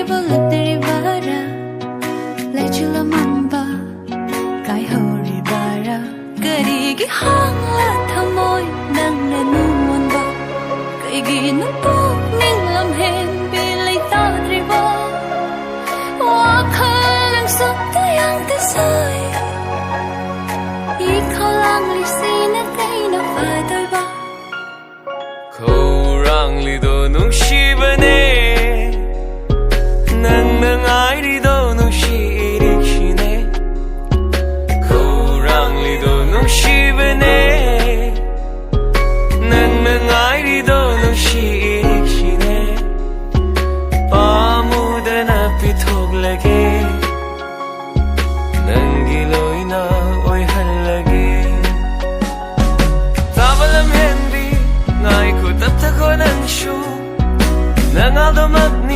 Bolivara Lechula mamba Kai horibara Karigi hangla thamoy Nang nanumon ba Kaigi nupo Ning lam hen Bilay tadriba Wakalang sok Kayang tasoy Ikaw lang lisina Kay na fatay ba Kurang lido nung shibane Nang ay rido nung shirik shine Kurang lido nung shibane Nang ay rido nung shirik shine Pamuda na pitog lagi Nang giloy na oy halagi Tabalam Henry Ngay ko tapta ko ng shoe Nang aldamat ni